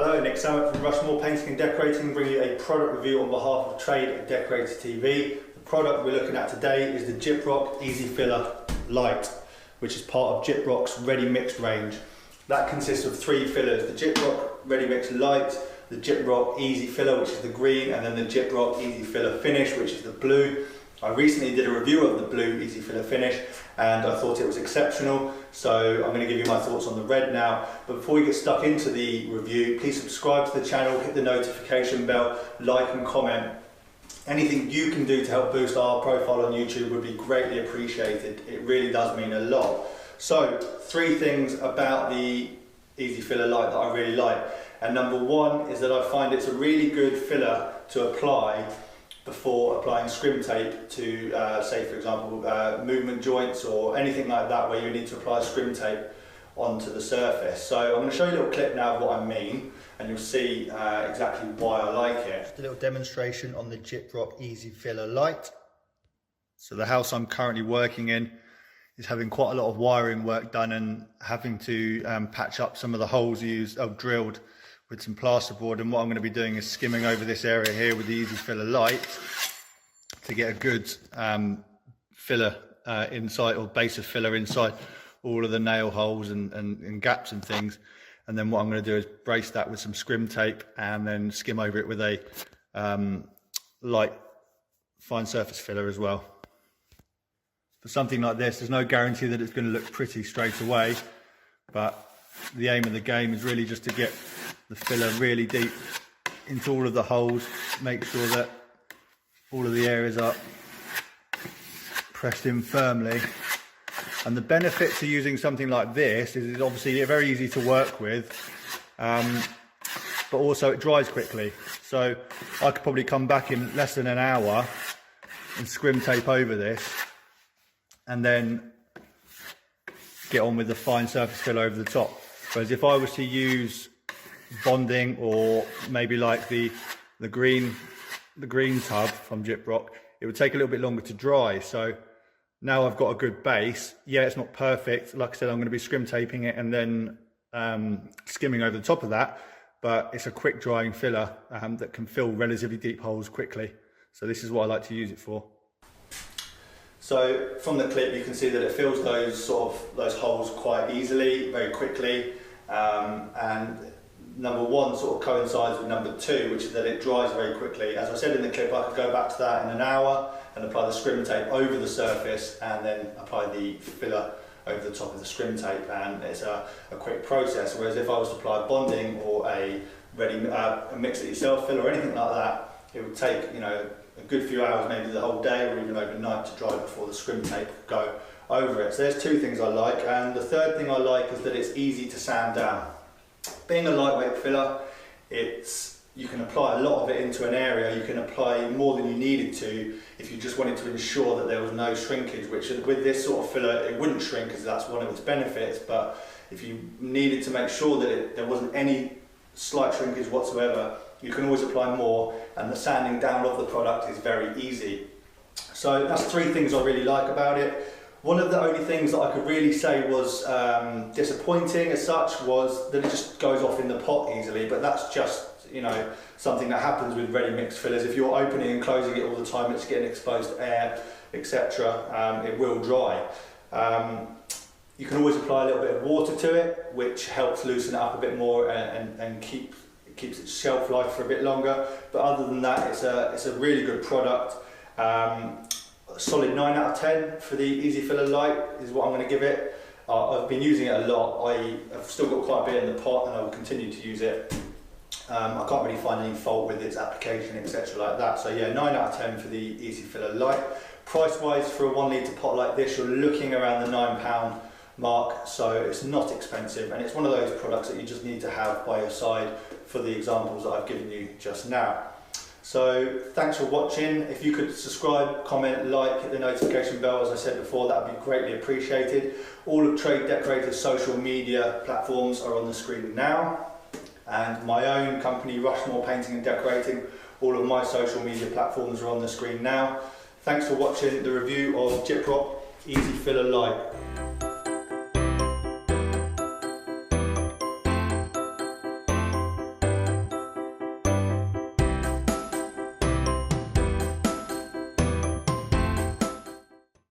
Hello, Nick Samet from Rushmore Painting and Decorating, bringing you a product review on behalf of Trade Decorator TV. The product we're looking at today is the Gyproc EasiFiller Light, which is part of Gyproc's Ready Mixed range. That consists of three fillers: the Gyproc Ready Mixed Light, the Gyproc EasiFiller, which is the green, and then the Gyproc EasiFiller Finish, which is the blue. I recently did a review of the blue EasiFiller Finish and I thought it was exceptional, so I'm going to give you my thoughts on the red now. But before we get stuck into the review, please subscribe to the channel, hit the notification bell, like and comment. Anything you can do to help boost our profile on YouTube would be greatly appreciated. It really does mean a lot. So, three things about the EasiFiller Light that I really like. And number one is that I find it's a really good filler to apply before applying scrim tape to, say for example, movement joints or anything like that where you need to apply scrim tape onto the surface. So I'm going to show you a little clip now of what I mean, and you'll see exactly why I like it. Just a little demonstration on the Gyproc EasiFiller Light. So the house I'm currently working in is having quite a lot of wiring work done and having to patch up some of the holes I've drilled with some plasterboard, and what I'm going to be doing is skimming over this area here with the EasiFiller Light to get a good filler inside, or base of filler inside all of the nail holes and gaps and things. And then what I'm going to do is brace that with some scrim tape and then skim over it with a light fine surface filler as well. For something like this, there's no guarantee that it's going to look pretty straight away, but the aim of the game is really just to get the filler really deep into all of the holes, make sure that all of the areas are pressed in firmly. And the benefit to using something like this is it's obviously very easy to work with, but also it dries quickly. So I could probably come back in less than an hour and scrim tape over this and then get on with the fine surface filler over the top. Whereas if I was to use bonding, or maybe like the green tub from Gyproc, it would take a little bit longer to dry. So now I've got a good base. Yeah, it's not perfect. Like I said, I'm going to be scrim taping it and then skimming over the top of that, but it's a quick drying filler that can fill relatively deep holes quickly. So this is what I like to use it for. So from the clip you can see that it fills those holes quite easily, very quickly, and number one sort of coincides with number two, which is that it dries very quickly. As I said in the clip, I could go back to that in an hour and apply the scrim tape over the surface and then apply the filler over the top of the scrim tape, and it's a quick process. Whereas if I was to apply bonding or a mix it yourself filler or anything like that, it would take a good few hours, maybe the whole day or even overnight, to dry before the scrim tape could go over it. So there's two things I like, and the third thing I like is that it's easy to sand down. Being a lightweight filler, you can apply a lot of it into an area. You can apply more than you needed to if you just wanted to ensure that there was no shrinkage, which with this sort of filler it wouldn't shrink because that's one of its benefits. But if you needed to make sure that there wasn't any slight shrinkage whatsoever, you can always apply more, and the sanding down of the product is very easy. So that's three things I really like about it. One of the only things that I could really say was disappointing as such was that it just goes off in the pot easily, but that's just something that happens with ready mixed fillers. If you're opening and closing it all the time, it's getting exposed to air, etc. It will dry. You can always apply a little bit of water to it, which helps loosen it up a bit more and keeps its shelf life for a bit longer. But other than that, it's a really good product. A solid 9 out of 10 for the EasiFiller Light is what I'm going to give it. I've been using it a lot. I've still got quite a bit in the pot and I will continue to use it. I can't really find any fault with its application, etc. like that. So yeah, 9 out of 10 for the EasiFiller Light. Price wise, for a 1 litre pot like this, you're looking around the £9 mark, so it's not expensive, and it's one of those products that you just need to have by your side for the examples that I've given you just now. So thanks for watching. If you could subscribe, comment, like, hit the notification bell, as I said before, that would be greatly appreciated. All of Trade Decorator's social media platforms are on the screen now, and my own company, Rushmore Painting and Decorating, all of my social media platforms are on the screen now. Thanks for watching the review of Gyproc EasiFiller Light.